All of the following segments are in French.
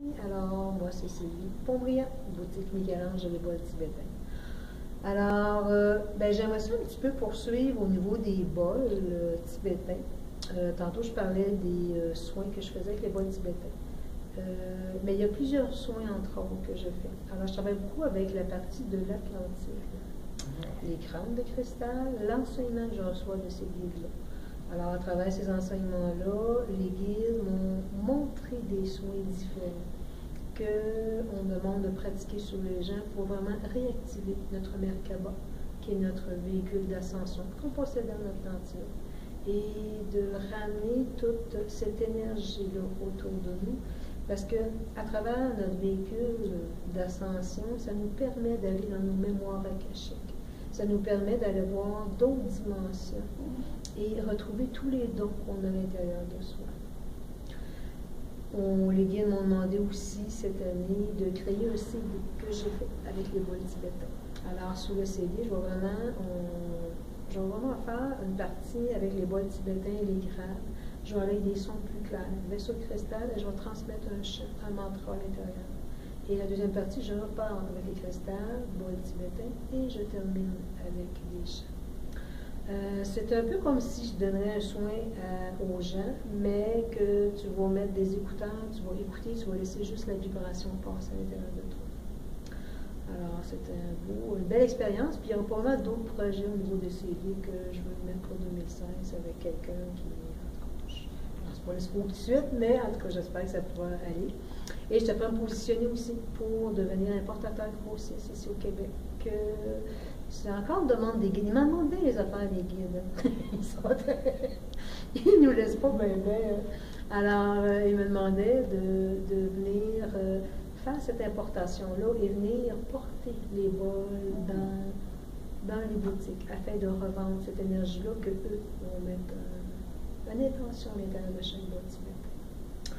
Alors, moi, c'est Sylvie Pontbriand, boutique Michel-Ange de l'école tibétain. Alors, j'aimerais ça un petit peu poursuivre au niveau des bols tibétains. Tantôt, je parlais des soins que je faisais avec les bols tibétains. Mais il y a plusieurs soins, entre autres, que je fais. Alors, je travaille beaucoup avec la partie de l'Atlantide, les crânes de cristal, l'enseignement que je reçois de ces guides-là. Alors, à travers ces enseignements-là, les guides m'ont montré des soins différents qu'on demande de pratiquer sur les gens pour vraiment réactiver notre Merkaba, qui est notre véhicule d'ascension qu'on possède dans notre Atlantide, et de ramener toute cette énergie-là autour de nous, parce que à travers notre véhicule d'ascension, ça nous permet d'aller dans nos mémoires akashiques. Ça nous permet d'aller voir d'autres dimensions et retrouver tous les dons qu'on a à l'intérieur de soi. Les guides m'ont demandé aussi cette année de créer un CD que j'ai fait avec les bols tibétains. Alors, sur le CD, je vais vraiment faire une partie avec les bols tibétains et les grades. Je vais aller avec des sons plus clairs, vaisseau de cristal, et je vais transmettre un chant, un mantra à l'intérieur. Et la deuxième partie, je repars avec les cristals, bols tibétains, et je termine avec des chants. C'est un peu comme si je donnerais un soin aux gens, mais que tu vas mettre des écouteurs, tu vas écouter, tu vas laisser juste la vibration passer à l'intérieur de toi. Alors, c'était une belle expérience. Puis, il y a pas mal d'autres projets au niveau des CD que je veux mettre pour 2016 avec quelqu'un qui, en tout cas, je ne pense pas l'espoir tout de suite, mais en tout cas, j'espère que ça pourra aller. Et je te prends me positionner aussi pour devenir importateur grossiste ici au Québec. C'est encore une demande des guides. Ils m'ont demandé les affaires des guides. Ils nous laissent pas bien. Alors, ils me demandaient de venir faire cette importation-là et venir porter les bols dans les boutiques afin de revendre cette énergie-là que eux vont mettre une intention à l'intérieur de chaque bol tibétain.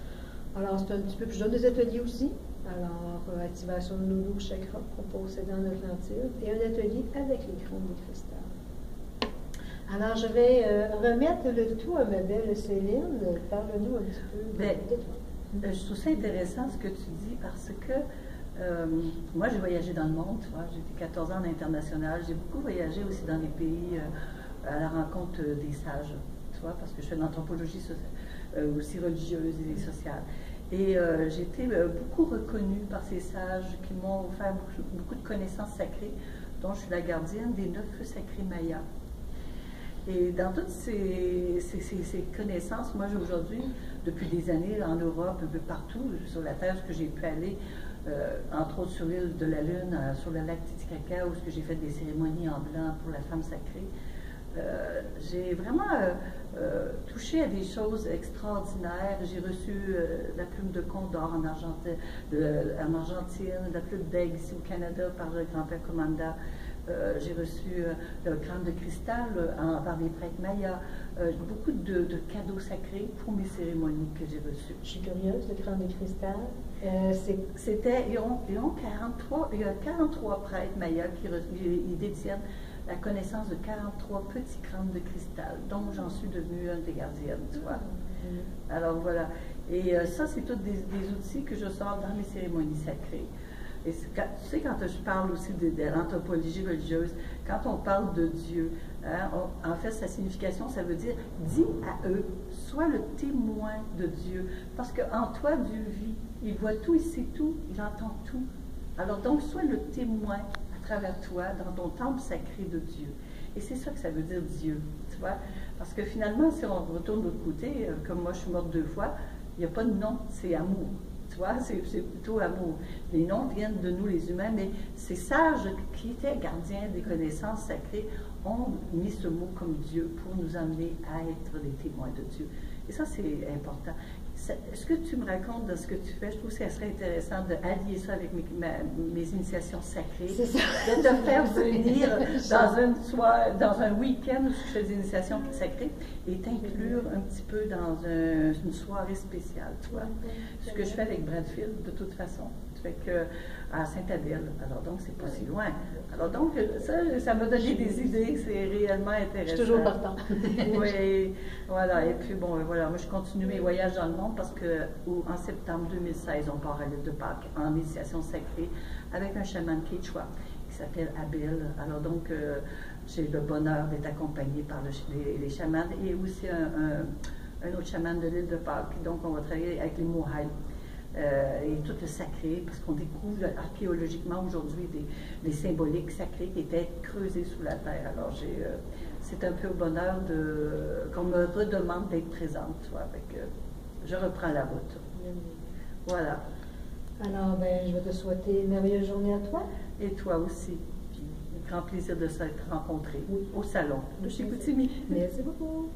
Alors, c'est un petit peu. Puis je donne des ateliers aussi. Alors, activation de nos chakras qu'on possède dans l'Atlantide et un atelier avec les crânes de cristal. Alors, je vais remettre le tout à ma belle Céline. Parle-nous un petit peu de toi. Je trouve ça intéressant ce que tu dis parce que moi, j'ai voyagé dans le monde. J'ai été 14 ans en international. J'ai beaucoup voyagé aussi dans les pays à la rencontre des sages, tu vois, parce que je fais de l'anthropologie aussi religieuse et sociale. Et j'ai été beaucoup reconnue par ces sages qui m'ont offert beaucoup de connaissances sacrées, dont je suis la gardienne des 9 feux sacrés mayas. Et dans toutes ces connaissances, moi aujourd'hui, depuis des années en Europe, un peu partout sur la Terre, que j'ai pu aller, entre autres sur l'île de la Lune, sur le lac Titicaca, où j'ai fait des cérémonies en blanc pour la femme sacrée. J'ai vraiment touché à des choses extraordinaires. J'ai reçu la plume de Condor en Argentine, la plume d'aigle ici au Canada par le grand-père Commanda. J'ai reçu le crâne de cristal par les prêtres mayas. Beaucoup de cadeaux sacrés pour mes cérémonies que j'ai reçues. Je suis curieuse, le crâne de cristal. Il y a 43 prêtres mayas qui détiennent la connaissance de 43 petits crânes de cristal, dont j'en suis devenue une des gardiennes, tu vois. Alors voilà. Et ça, c'est tous des outils que je sors dans mes cérémonies sacrées. Et tu sais, quand je parle aussi de l'anthropologie religieuse, quand on parle de Dieu, hein, en fait, sa signification, ça veut dire « dis à eux, sois le témoin de Dieu ». Parce qu'en toi, Dieu vit, il voit tout, il sait tout, il entend tout. Alors donc, sois le témoin à travers toi, dans ton temple sacré de Dieu. Et c'est ça que ça veut dire Dieu, tu vois. Parce que finalement, si on retourne de l'autre côté, comme moi je suis morte 2 fois, il n'y a pas de nom, c'est amour. Tu vois, c'est plutôt amour. Les noms viennent de nous les humains, mais ces sages qui étaient gardiens des connaissances sacrées ont mis ce mot comme Dieu pour nous amener à être des témoins de Dieu. Et ça, c'est important. Est-ce que tu me racontes de ce que tu fais? Je trouve que ça serait intéressant d'allier ça avec mes initiations sacrées. C'est ça. De te faire venir dans un week-end où je fais des initiations sacrées et t'inclure un petit peu dans une soirée spéciale, tu vois. Ce que je fais avec Bradfield, de toute façon, Fait que, à Saint-Adèle. Alors donc, c'est pas si loin. Alors donc, ça m'a donné des idées, c'est réellement intéressant. Je suis toujours partant. Oui, voilà. Et puis bon, voilà, moi je continue mes voyages dans le monde parce que en septembre 2016, on part à l'île de Pâques en initiation sacrée avec un chaman quechua qui s'appelle Abel. Alors donc, j'ai le bonheur d'être accompagnée par les chamans et aussi un autre chaman de l'île de Pâques. Donc, on va travailler avec les Mohai. Et tout le sacré, parce qu'on découvre archéologiquement aujourd'hui des symboliques sacrées qui étaient creusées sous la terre. Alors, c'est un peu au bonheur qu'on me redemande d'être présente. Avec, je reprends la route. Voilà. Alors, ben, je vais te souhaiter une merveilleuse journée à toi. Et toi aussi. Puis, grand plaisir de s'être rencontrés au salon de chez Chicoutimi. Merci beaucoup.